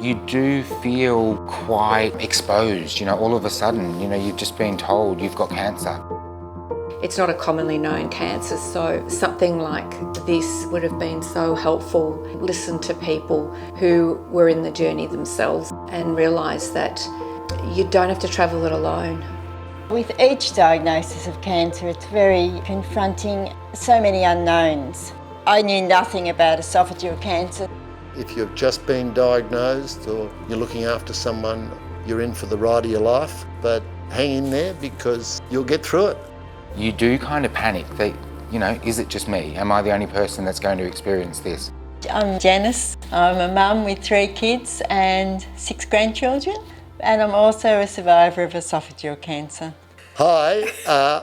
You do feel quite exposed, all of a sudden, you've just been told you've got cancer. It's not a commonly known cancer, so something like this would have been so helpful. Listen to people who were in the journey themselves and realise that you don't have to travel it alone. With each diagnosis of cancer, it's very confronting, so many unknowns. I knew nothing about esophageal cancer. If you've just been diagnosed or you're looking after someone, you're in for the ride of your life, but hang in there because you'll get through it. You do kind of panic that, is it just me? Am I the only person that's going to experience this? I'm Janice. I'm a mum with 3 kids and 6 grandchildren, and I'm also a survivor of esophageal cancer. Hi,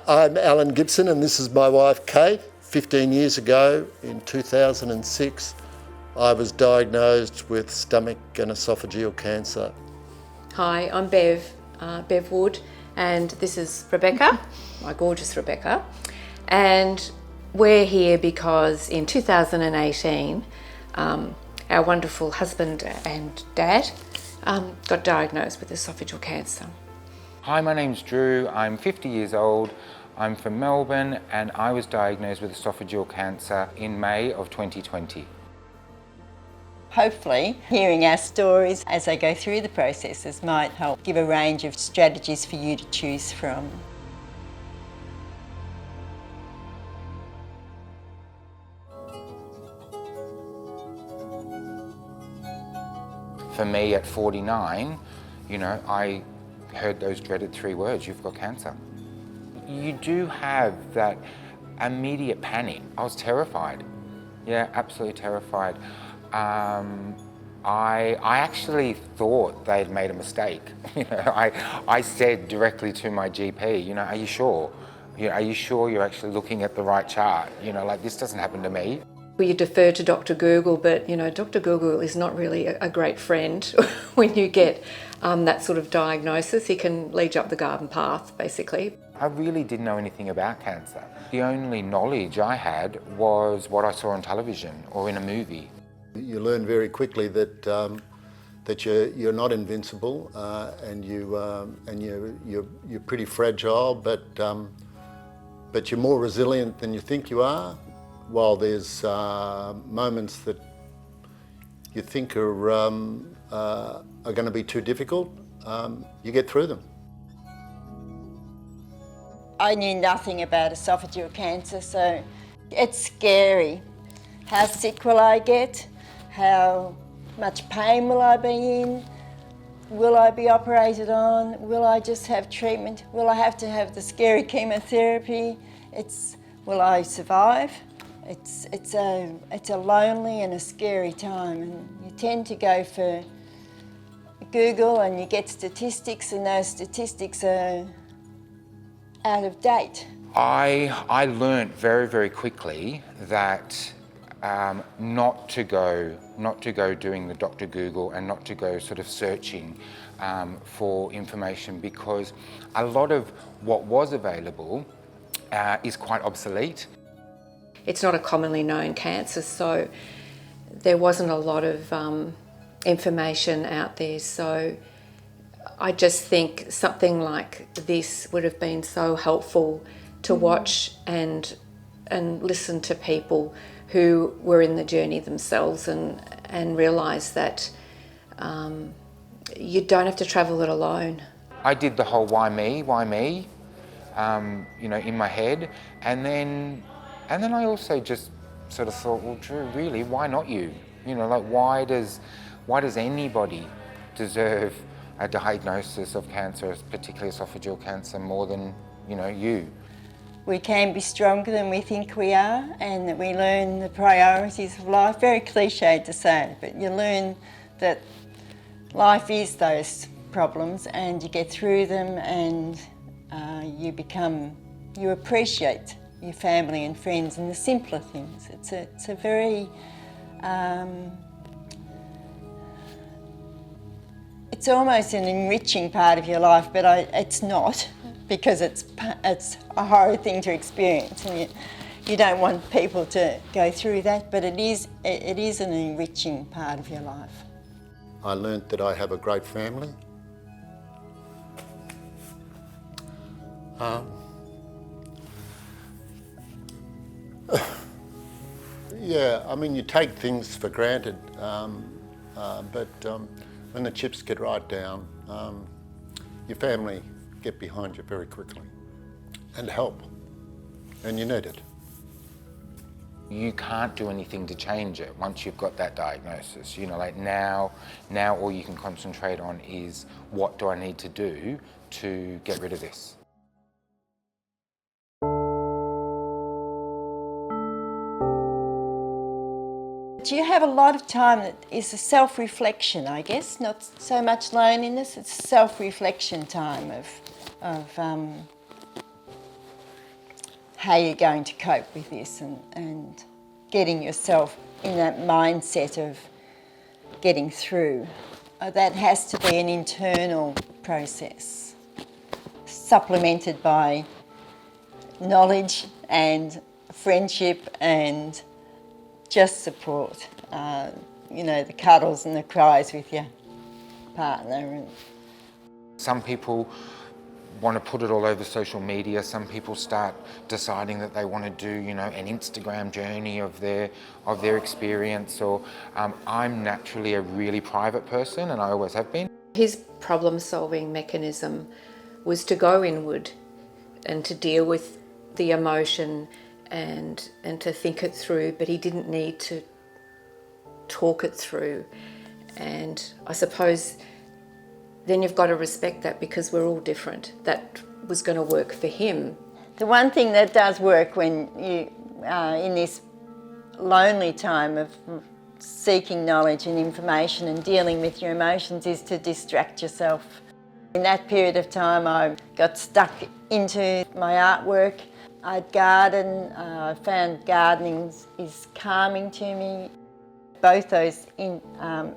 I'm Alan Gibson and this is my wife Kate. 15 years ago, in 2006, I was diagnosed with stomach and esophageal cancer. Hi, I'm Bev Wood, and this is Rebecca, my gorgeous Rebecca. And we're here because in 2018, our wonderful husband and dad got diagnosed with esophageal cancer. Hi, my name's Drew. I'm 50 years old. I'm from Melbourne and I was diagnosed with esophageal cancer in May of 2020. Hopefully, hearing our stories as they go through the processes might help give a range of strategies for you to choose from. For me at 49, I heard those dreaded 3 words, you've got cancer. You do have that immediate panic. I was terrified. Yeah, absolutely terrified. I actually thought they'd made a mistake. I said directly to my GP, are you sure? Are you sure you're actually looking at the right chart? This doesn't happen to me. You defer to Dr. Google, but Dr. Google is not really a great friend when you get that sort of diagnosis. He can lead you up the garden path, basically. I really didn't know anything about cancer. The only knowledge I had was what I saw on television or in a movie. You learn very quickly that you're not invincible and you're pretty fragile, but you're more resilient than you think you are. While there's moments that you think are going to be too difficult, you get through them. I knew nothing about esophageal cancer, so it's scary. How sick will I get? How much pain will I be in? Will I be operated on? Will I just have treatment? Will I have to have the scary chemotherapy? Will I survive? It's a lonely and a scary time, and you tend to go for Google and you get statistics, and those statistics are out of date. I learnt very, very quickly that not to go doing the Dr. Google and not to go sort of searching for information, because a lot of what was available is quite obsolete. It's not a commonly known cancer, so there wasn't a lot of information out there. So I just think something like this would have been so helpful to watch and listen to people who were in the journey themselves and realise that you don't have to travel it alone. I did the whole why me, in my head, and then I also just sort of thought, well, Drew, really, why not you? Why does anybody deserve a diagnosis of cancer, particularly esophageal cancer, more than, you? We can be stronger than we think we are, and that we learn the priorities of life. Very cliched to say, but you learn that life is those problems and you get through them, and you appreciate your family and friends and the simpler things. It's a very it's almost an enriching part of your life, but it's not, because it's a horrid thing to experience, and you don't want people to go through that, but it is an enriching part of your life. I learnt that I have a great family. Yeah, I mean, you take things for granted, but when the chips get right down, your family get behind you very quickly and help, and you need it. You can't do anything to change it once you've got that diagnosis. You know, like now all you can concentrate on is what do I need to do to get rid of this. Do you have a lot of time that is a self-reflection, I guess? Not so much loneliness, it's self-reflection time of how you're going to cope with this and getting yourself in that mindset of getting through. That has to be an internal process, supplemented by knowledge and friendship and just support, you know, the cuddles and the cries with your partner. Some people want to put it all over social media. Some people start deciding that they want to do, you know, an Instagram journey of their experience. Or I'm naturally a really private person, and I always have been. His problem-solving mechanism was to go inward and to deal with the emotion and to think it through, but he didn't need to talk it through. And I suppose then you've got to respect that, because we're all different. That was going to work for him. The one thing that does work when you are in this lonely time of seeking knowledge and information and dealing with your emotions is to distract yourself. In that period of time I got stuck into my artwork. I'd garden, I found gardening is calming to me. Both those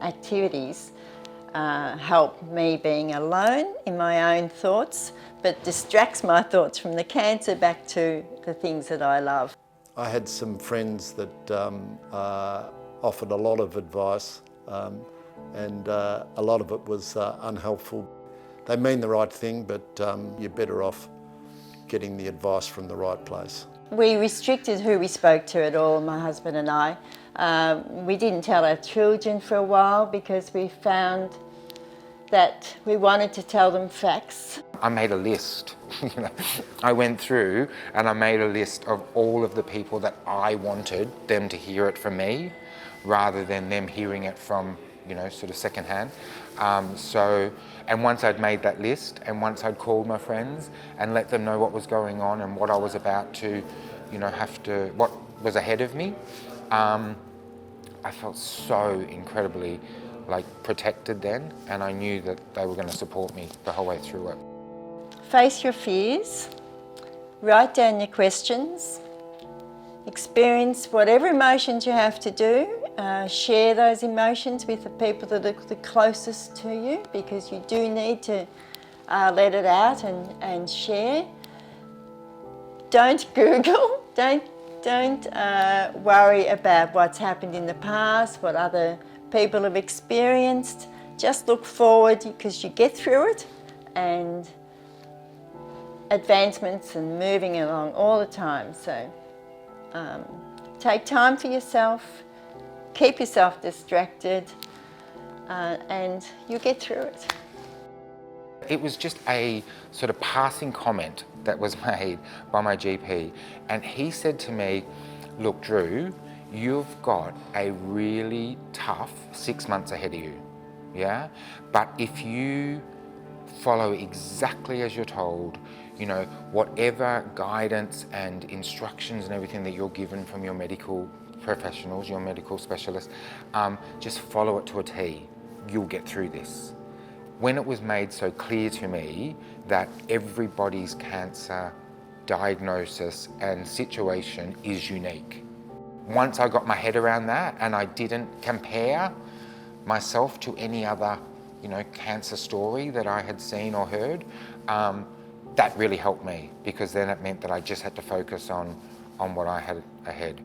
activities help me being alone in my own thoughts, but distracts my thoughts from the cancer back to the things that I love. I had some friends that offered a lot of advice, and a lot of it was unhelpful. They mean the right thing, but you're better off getting the advice from the right place. We restricted who we spoke to at all, my husband and I. We didn't tell our children for a while because we found that we wanted to tell them facts. I made a list. I went through and I made a list of all of the people that I wanted them to hear it from me, rather than them hearing it from, you know, sort of secondhand. And once I'd made that list, and once I'd called my friends and let them know what was going on and what I was about to, you know, what was ahead of me, I felt so incredibly protected then, and I knew that they were going to support me the whole way through it. Face your fears, write down your questions, experience whatever emotions you have to do, share those emotions with the people that are the closest to you, because you do need to let it out and share. Don't Google, don't worry about what's happened in the past, what other people have experienced. Just look forward, because you get through it, and advancements and moving along all the time. So take time for yourself, keep yourself distracted, and you'll get through it. It was just a sort of passing comment that was made by my GP, and he said to me, look, Drew, you've got a really tough 6 months ahead of you, yeah? But if you follow exactly as you're told, you know, whatever guidance and instructions and everything that you're given from your medical professionals, your medical specialists, just follow it to a T. You'll get through this. When it was made so clear to me that everybody's cancer diagnosis and situation is unique, once I got my head around that and I didn't compare myself to any other, you know, cancer story that I had seen or heard, that really helped me, because then it meant that I just had to focus on what I had ahead.